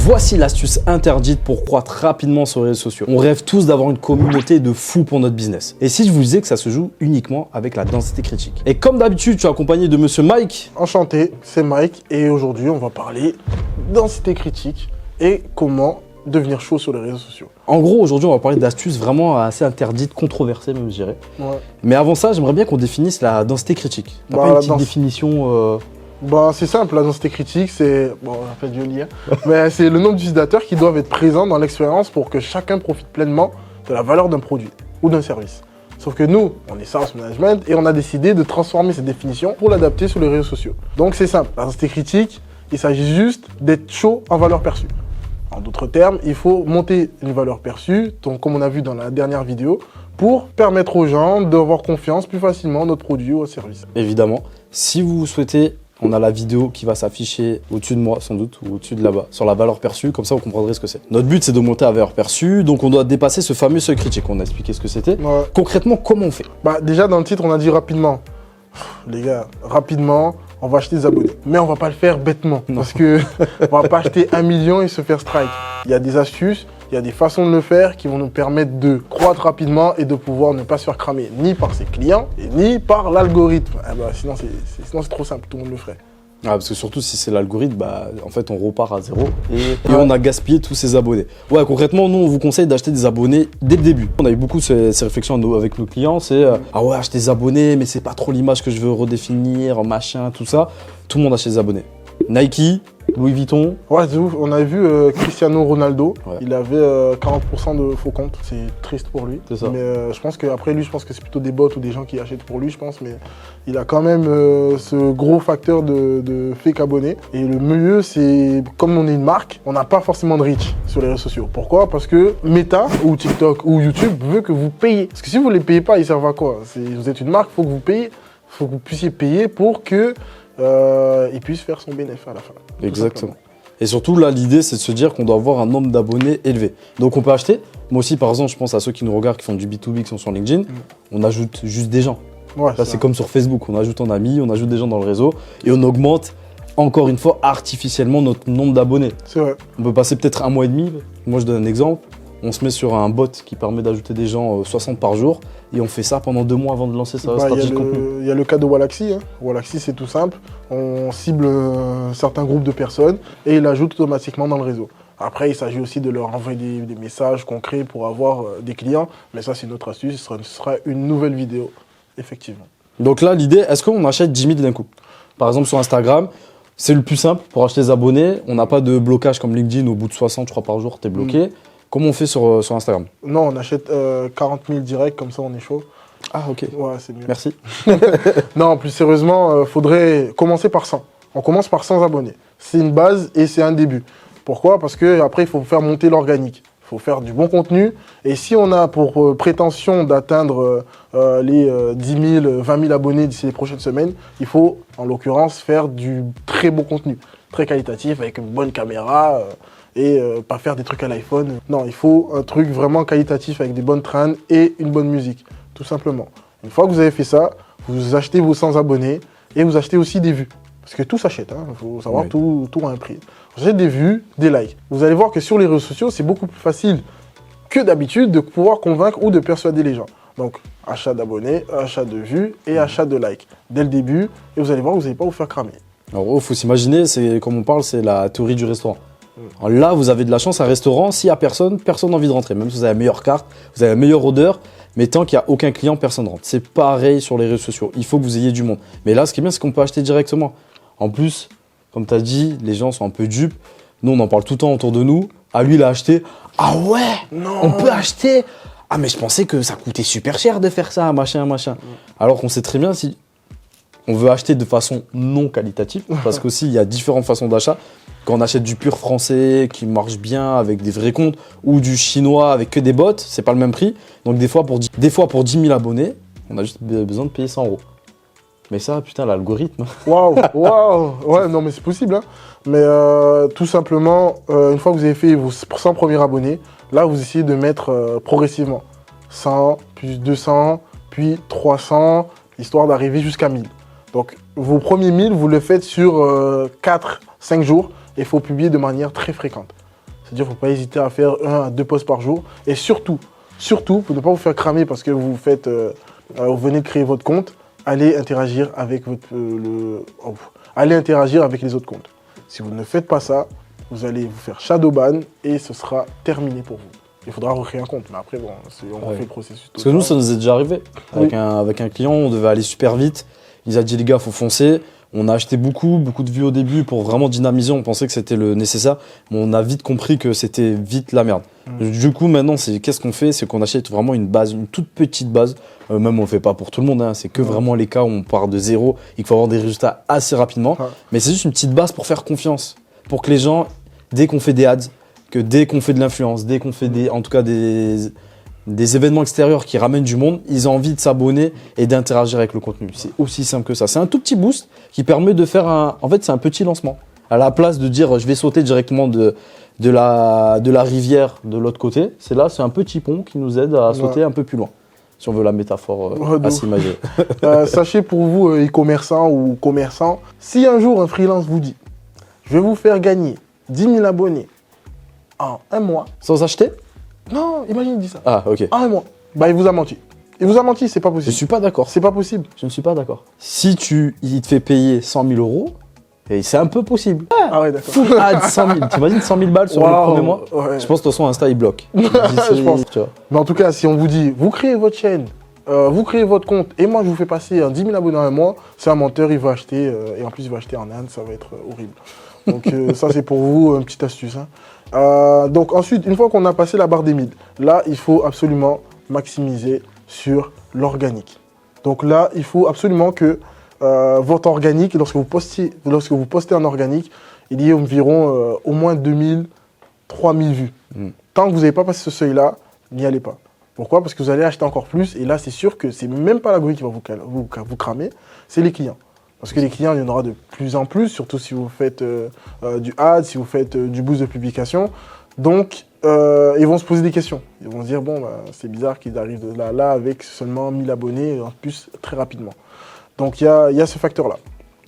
Voici l'astuce interdite pour croître rapidement sur les réseaux sociaux. On rêve tous d'avoir une communauté de fous pour notre business. Et si je vous disais que ça se joue uniquement avec la densité critique? Et comme d'habitude, je suis accompagné de monsieur Mike. Enchanté, c'est Mike et aujourd'hui on va parler densité critique et comment devenir chaud sur les réseaux sociaux. En gros, aujourd'hui, on va parler d'astuces vraiment assez interdites, controversées même, je dirais. Ouais. Mais avant ça, j'aimerais bien qu'on définisse la densité critique. T'as pas une petite définition C'est simple, la densité critique, c'est... Bon, en fait, je vais lire. Mais c'est le nombre d'utilisateurs qui doivent être présents dans l'expérience pour que chacun profite pleinement de la valeur d'un produit ou d'un service. Sauf que nous, on est Sales Management et on a décidé de transformer cette définition pour l'adapter sur les réseaux sociaux. Donc c'est simple, la densité critique, il s'agit juste d'être chaud en valeur perçue. En d'autres termes, il faut monter une valeur perçue, donc comme on a vu dans la dernière vidéo, pour permettre aux gens d'avoir confiance plus facilement en notre produit ou au service. Évidemment, si vous souhaitez, on a la vidéo qui va s'afficher au-dessus de moi sans doute, ou au-dessus de là-bas, sur la valeur perçue, comme ça vous comprendrez ce que c'est. Notre but c'est de monter la valeur perçue, donc on doit dépasser ce fameux seuil critique, on a expliqué ce que c'était. Ouais. Concrètement, comment on fait? Déjà dans le titre, on a dit rapidement. Les gars, rapidement, on va acheter des abonnés. Mais on va pas le faire bêtement, parce que on va pas acheter 1 million et se faire strike. Il y a des astuces, il y a des façons de le faire qui vont nous permettre de croître rapidement et de pouvoir ne pas se faire cramer ni par ses clients et ni par l'algorithme. Sinon c'est trop simple, tout le monde le ferait. Ah, parce que surtout si c'est l'algorithme, en fait on repart à zéro et on a gaspillé tous ces abonnés. Ouais, concrètement, nous on vous conseille d'acheter des abonnés dès le début. On a eu beaucoup ces réflexions avec nos clients, c'est ah ouais, acheter des abonnés, mais c'est pas trop l'image que je veux redéfinir, machin, tout ça. Tout le monde achète des abonnés. Nike, Louis Vuitton. Ouais, c'est ouf. On a vu Cristiano Ronaldo, ouais. Il avait 40% de faux comptes. C'est triste pour lui. C'est ça. Mais je pense qu'après lui, je pense que c'est plutôt des bots ou des gens qui achètent pour lui, je pense. Mais il a quand même ce gros facteur de fake abonnés. Et le mieux, c'est comme on est une marque, on n'a pas forcément de reach sur les réseaux sociaux. Pourquoi? Parce que Meta ou TikTok ou YouTube veut que vous payiez. Parce que si vous ne les payez pas, ils servent à quoi? Vous êtes une marque, il faut que vous payiez. Il faut que vous puissiez payer pour que il puisse faire son bénéfice à la fin. Exactement. Et surtout, là, l'idée, c'est de se dire qu'on doit avoir un nombre d'abonnés élevé. Donc, on peut acheter. Moi aussi, par exemple, je pense à ceux qui nous regardent, qui font du B2B, qui sont sur LinkedIn. On ajoute juste des gens. Ouais, là, c'est comme sur Facebook. On ajoute un ami, on ajoute des gens dans le réseau et on augmente, encore une fois, artificiellement notre nombre d'abonnés. C'est vrai. On peut passer peut-être 1 mois et demi. Moi, je donne un exemple. On se met sur un bot qui permet d'ajouter des gens 60 par jour et on fait ça pendant 2 mois avant de lancer sa stratégie de contenu. Il y a le cas de Wallaxy. Wallaxy, c'est tout simple. On cible certains groupes de personnes et il l'ajoute automatiquement dans le réseau. Après, il s'agit aussi de leur envoyer des messages concrets pour avoir des clients. Mais ça, c'est une autre astuce. Ce sera une nouvelle vidéo, effectivement. Donc là, l'idée, est-ce qu'on achète 10 000 d'un coup? Par exemple, sur Instagram, c'est le plus simple pour acheter des abonnés. On n'a pas de blocage comme LinkedIn. Au bout de 60, je crois, par jour, tu es bloqué. Comment on fait sur Instagram? Non, on achète 40 000 direct, comme ça on est chaud. Ah, ok. Ouais, c'est mieux. Merci. Non, plus sérieusement, faudrait commencer par 100. On commence par 100 abonnés. C'est une base et c'est un début. Pourquoi? Parce qu'après, il faut faire monter l'organique. Il faut faire du bon contenu. Et si on a pour prétention d'atteindre les 10 000, 20 000 abonnés d'ici les prochaines semaines, il faut, en l'occurrence, faire du très bon contenu, très qualitatif, avec une bonne caméra. Et pas faire des trucs à l'iPhone. Non, il faut un truc vraiment qualitatif avec des bonnes trends et une bonne musique, tout simplement. Une fois que vous avez fait ça, vous achetez vos 100 abonnés et vous achetez aussi des vues. Parce que tout s'achète, il faut savoir, oui. tout a un prix. Vous achetez des vues, des likes. Vous allez voir que sur les réseaux sociaux, c'est beaucoup plus facile que d'habitude de pouvoir convaincre ou de persuader les gens. Donc, achat d'abonnés, achat de vues et achat de likes dès le début. Et vous allez voir que vous n'allez pas vous faire cramer. Alors, il faut s'imaginer, comme on parle, c'est la théorie du restaurant. Alors là, vous avez de la chance, un restaurant, s'il n'y a personne, personne n'a envie de rentrer. Même si vous avez la meilleure carte, vous avez la meilleure odeur, mais tant qu'il n'y a aucun client, personne ne rentre. C'est pareil sur les réseaux sociaux, il faut que vous ayez du monde. Mais là, ce qui est bien, c'est qu'on peut acheter directement. En plus, comme tu as dit, les gens sont un peu dupes. Nous, on en parle tout le temps autour de nous. Ah, lui, il a acheté. Ah ouais, non. On peut acheter. Ah, mais je pensais que ça coûtait super cher de faire ça, machin, machin. Alors qu'on sait très bien si on veut acheter de façon non qualitative, parce qu'aussi, il y a différentes façons d'achat. Quand on achète du pur français qui marche bien avec des vrais comptes ou du chinois avec que des bots, c'est pas le même prix. Donc des fois pour 10 000 abonnés, on a juste besoin de payer 100 €. Mais ça, putain, l'algorithme. Waouh, waouh. Ouais, non mais c'est possible. Mais tout simplement, une fois que vous avez fait vos 100 premiers abonnés, là vous essayez de mettre progressivement 100, puis 200, puis 300, histoire d'arriver jusqu'à 1000. Donc vos premiers 1000, vous le faites sur 4-5 jours. Et il faut publier de manière très fréquente. C'est-à-dire qu'il ne faut pas hésiter à faire 1 à 2 posts par jour. Et surtout, pour ne pas vous faire cramer parce que vous venez de créer votre compte, allez interagir avec allez interagir avec les autres comptes. Si vous ne faites pas ça, vous allez vous faire shadowban et ce sera terminé pour vous. Il faudra recréer un compte, mais après, bon, on refait le processus. Parce que nous, ça nous est déjà arrivé. Avec un client, on devait aller super vite. Il a dit, les gars, il faut foncer. On a acheté beaucoup de vues au début pour vraiment dynamiser. On pensait que c'était le nécessaire. Mais on a vite compris que c'était vite la merde. Du coup, maintenant, qu'est-ce qu'on fait? C'est qu'on achète vraiment une base, une toute petite base. Même on le fait pas pour tout le monde. Hein. C'est que vraiment les cas où on part de zéro et qu'il faut avoir des résultats assez rapidement. Mais c'est juste une petite base pour faire confiance. Pour que les gens, dès qu'on fait des ads, que dès qu'on fait de l'influence, dès qu'on fait des événements extérieurs qui ramènent du monde, ils ont envie de s'abonner et d'interagir avec le contenu. C'est aussi simple que ça. C'est un tout petit boost qui permet de faire En fait, c'est un petit lancement. À la place de dire je vais sauter directement de la rivière de l'autre côté, c'est un petit pont qui nous aide à sauter un peu plus loin. Si on veut la métaphore à s'imaginer. Sachez pour vous, e-commerçants ou commerçants, si un jour un freelance vous dit je vais vous faire gagner 10 000 abonnés en 1 mois. Sans acheter? Non, imagine, il dit ça. Ah, ok. En 1 mois. Bah, il vous a menti. Il vous a menti, c'est pas possible. Je suis pas d'accord. C'est pas possible. Je ne suis pas d'accord. Si il te fait payer 100 000 euros, et c'est un peu possible. Ah ouais, d'accord. Full ad 100 000. T'imagines 100 000 balles sur le premier mois? Ouais. Je pense de toute façon, Insta, il bloque. Je pense. Tu vois. Mais en tout cas, si on vous dit, vous créez votre chaîne, vous créez votre compte, et moi, je vous fais passer 10 000 abonnés en 1 mois, c'est un menteur, il va acheter, et en plus, il va acheter en Inde, ça va être horrible. Donc ça, c'est pour vous, une petite astuce. Hein. Donc ensuite, une fois qu'on a passé la barre des 1000, là, il faut absolument maximiser sur l'organique. Donc là, il faut absolument que votre organique, lorsque vous postez en organique, il y ait environ au moins 2000, 3000 vues. Tant que vous n'avez pas passé ce seuil-là, n'y allez pas. Pourquoi? Parce que vous allez acheter encore plus, et là, c'est sûr que c'est même pas l'algorithme qui va vous cramer, c'est les clients. Parce que les clients, il y en aura de plus en plus, surtout si vous faites du ad, si vous faites du boost de publication. Donc, ils vont se poser des questions. Ils vont se dire, bon, c'est bizarre qu'ils arrivent de là avec seulement 1000 abonnés, en plus, très rapidement. Donc, il y a ce facteur-là.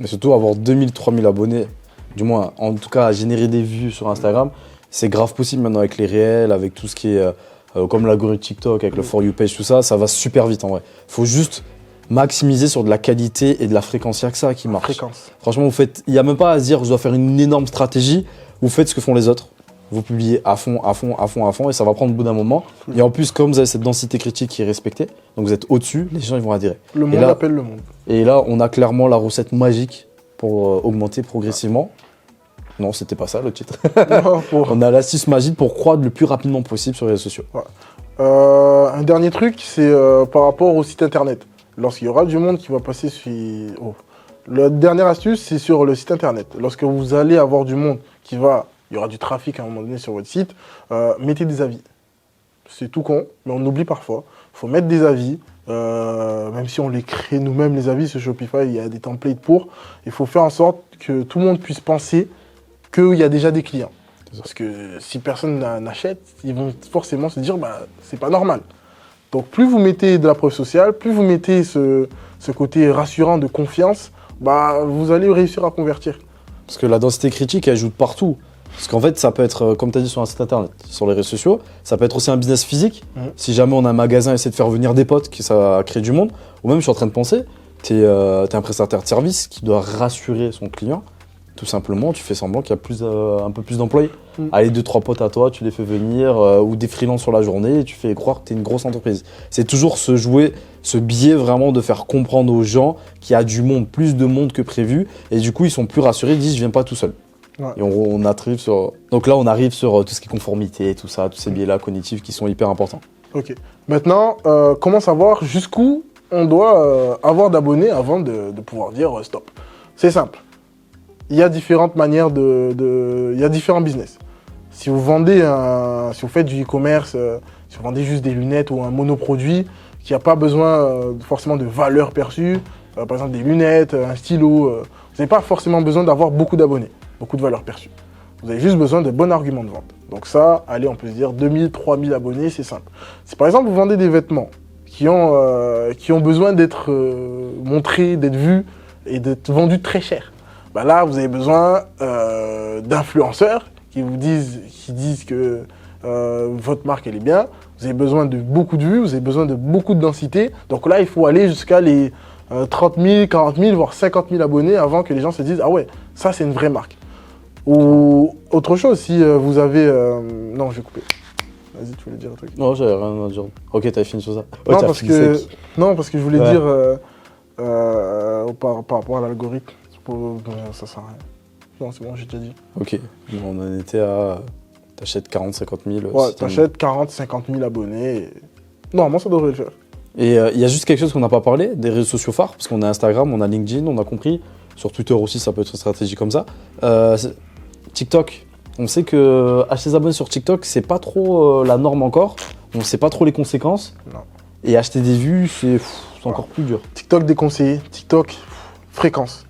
Mais surtout, avoir 2000, 3000 abonnés, du moins, en tout cas, générer des vues sur Instagram, c'est grave possible maintenant avec les réels, avec tout ce qui est comme l'algorithme TikTok, avec le For You page, tout ça, ça va super vite en vrai. Il faut juste maximiser sur de la qualité et de la fréquence. Il n'y a que ça qui marche. Fréquence. Franchement, il n'y a même pas à se dire je dois faire une énorme stratégie. Vous faites ce que font les autres. Vous publiez à fond, et ça va prendre au bout d'un moment. Et en plus, comme vous avez cette densité critique qui est respectée, donc vous êtes au-dessus, les gens ils vont adhérer. Le monde appelle le monde. Et là, on a clairement la recette magique pour augmenter progressivement. Non, c'était pas ça le titre. On a l'astuce magique pour croître le plus rapidement possible sur les réseaux sociaux. Un dernier truc, c'est par rapport au site internet. Lorsqu'il y aura du monde qui va passer sur... La dernière astuce, c'est sur le site internet. Lorsque vous allez avoir du monde il y aura du trafic à un moment donné sur votre site, mettez des avis. C'est tout con, mais on oublie parfois. Il faut mettre des avis, même si on les crée nous-mêmes, les avis sur Shopify, il y a des templates pour. Il faut faire en sorte que tout le monde puisse penser qu'il y a déjà des clients. Parce que si personne n'achète, ils vont forcément se dire c'est pas normal. Donc plus vous mettez de la preuve sociale, plus vous mettez ce côté rassurant de confiance, vous allez réussir à convertir. Parce que la densité critique, elle joue de partout. Parce qu'en fait, ça peut être, comme tu as dit sur un site internet, sur les réseaux sociaux, ça peut être aussi un business physique. Si jamais on a un magasin, essaie de faire venir des potes, que ça crée du monde. Ou même, je suis en train de penser, tu es un prestataire de service qui doit rassurer son client. Tout simplement, tu fais semblant qu'il y a un peu plus d'employés. Allez, 2-3 potes à toi, tu les fais venir, ou des freelances sur la journée, et tu fais croire que tu es une grosse entreprise. C'est toujours ce biais vraiment de faire comprendre aux gens qu'il y a du monde, plus de monde que prévu, et du coup, ils sont plus rassurés, ils disent « je viens pas tout seul ». Et on arrive sur... Donc là, on arrive sur tout ce qui est conformité, tout ça, tous ces biais-là cognitifs qui sont hyper importants. Ok. Maintenant, comment savoir jusqu'où on doit avoir d'abonnés avant de pouvoir dire stop? C'est simple. Il y a différentes manières il y a différents business. Si vous faites du e-commerce, si vous vendez juste des lunettes ou un monoproduit qui n'a pas besoin forcément de valeur perçue, par exemple des lunettes, un stylo, vous n'avez pas forcément besoin d'avoir beaucoup d'abonnés, beaucoup de valeur perçue. Vous avez juste besoin de bons arguments de vente. Donc ça, allez, on peut se dire 2000, 3000 abonnés, c'est simple. Si par exemple vous vendez des vêtements qui ont besoin d'être montrés, d'être vus et d'être vendus très cher, là, vous avez besoin d'influenceurs qui disent que votre marque elle est bien, vous avez besoin de beaucoup de vues, vous avez besoin de beaucoup de densité. Donc là, il faut aller jusqu'à les 30 000, 40 000, voire 50 000 abonnés avant que les gens se disent « Ah ouais, ça c'est une vraie marque ». Ou autre chose, si vous avez... Non, je vais couper. Vas-y, tu voulais dire un truc? Non, j'avais rien à dire. Ok, t'avais fini sur ça. Ouais, non, t'as parce fini que, sec. non, parce que je voulais Ouais. dire par rapport à l'algorithme, ça sert à rien. Non, c'est bon, j'ai déjà dit. Ok, on en était à... T'achètes 40, 50 000. Ouais, si t'achètes 40, 50 000 abonnés. Et... Normalement, ça devrait le faire. Et il y a juste quelque chose qu'on n'a pas parlé, des réseaux sociaux phares, parce qu'on a Instagram, on a LinkedIn, on a compris. Sur Twitter aussi, ça peut être une stratégie comme ça. TikTok, on sait que acheter des abonnés sur TikTok, c'est pas trop la norme encore. On sait pas trop les conséquences. Non. Et acheter des vues, c'est encore plus dur. TikTok déconseillé. TikTok, fréquence.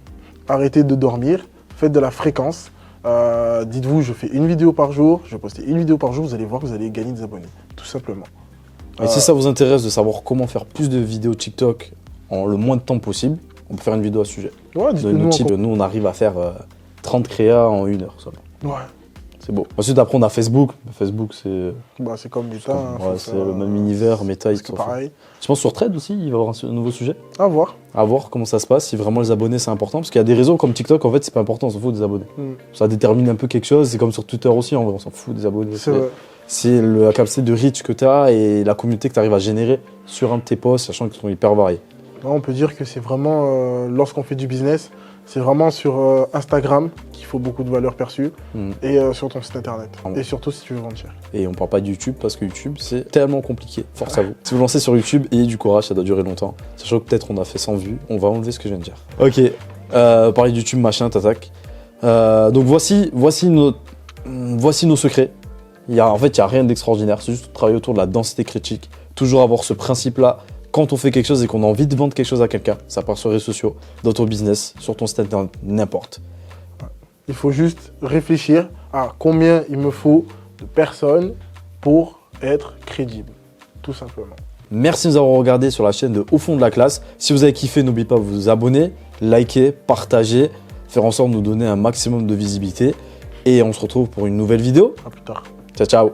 Arrêtez de dormir, faites de la fréquence. Dites-vous, je fais une vidéo par jour, je vais poster une vidéo par jour, vous allez voir que vous allez gagner des abonnés, tout simplement. Et si ça vous intéresse de savoir comment faire plus de vidéos TikTok en le moins de temps possible, on peut faire une vidéo à ce sujet. Ouais, dites-le nous. Nous, on arrive à faire 30 créas en 1 heure seulement. Ouais. C'est beau. Ensuite, après, on a Facebook. Facebook, c'est Bah, c'est comme Meta. ouais, c'est le même univers. Meta, ils c'est sont pareil. Je pense sur Thread aussi, il va y avoir un nouveau sujet. À voir. À voir comment ça se passe, si vraiment les abonnés c'est important. Parce qu'il y a des réseaux comme TikTok, en fait, c'est pas important, on s'en fout des abonnés. Ça détermine un peu quelque chose. C'est comme sur Twitter aussi, en vrai, on s'en fout des abonnés. C'est vrai. C'est la capacité de reach que tu as et la communauté que tu arrives à générer sur un de tes posts, sachant qu'ils sont hyper variés. Là, on peut dire que c'est vraiment, lorsqu'on fait du business, c'est vraiment sur Instagram qu'il faut beaucoup de valeur perçue et sur ton site internet. Et surtout si tu veux vendre cher. Et on parle pas de YouTube parce que YouTube c'est tellement compliqué. Force à vous. Si vous lancez sur YouTube, ayez du courage, ça doit durer longtemps. Sachant que peut-être on a fait 100 vues, on va enlever ce que je viens de dire. Ok, parler de YouTube, machin, t'attaques. Donc voici nos secrets. En fait, il n'y a rien d'extraordinaire, c'est juste travailler autour de la densité critique. Toujours avoir ce principe-là. Quand on fait quelque chose et qu'on a envie de vendre quelque chose à quelqu'un, ça part sur les réseaux sociaux, dans ton business, sur ton site internet, n'importe. Il faut juste réfléchir à combien il me faut de personnes pour être crédible, tout simplement. Merci de nous avoir regardé sur la chaîne de Au fond de la classe. Si vous avez kiffé, n'oubliez pas de vous abonner, liker, partager, faire en sorte de nous donner un maximum de visibilité. Et on se retrouve pour une nouvelle vidéo. À plus tard. Ciao, ciao.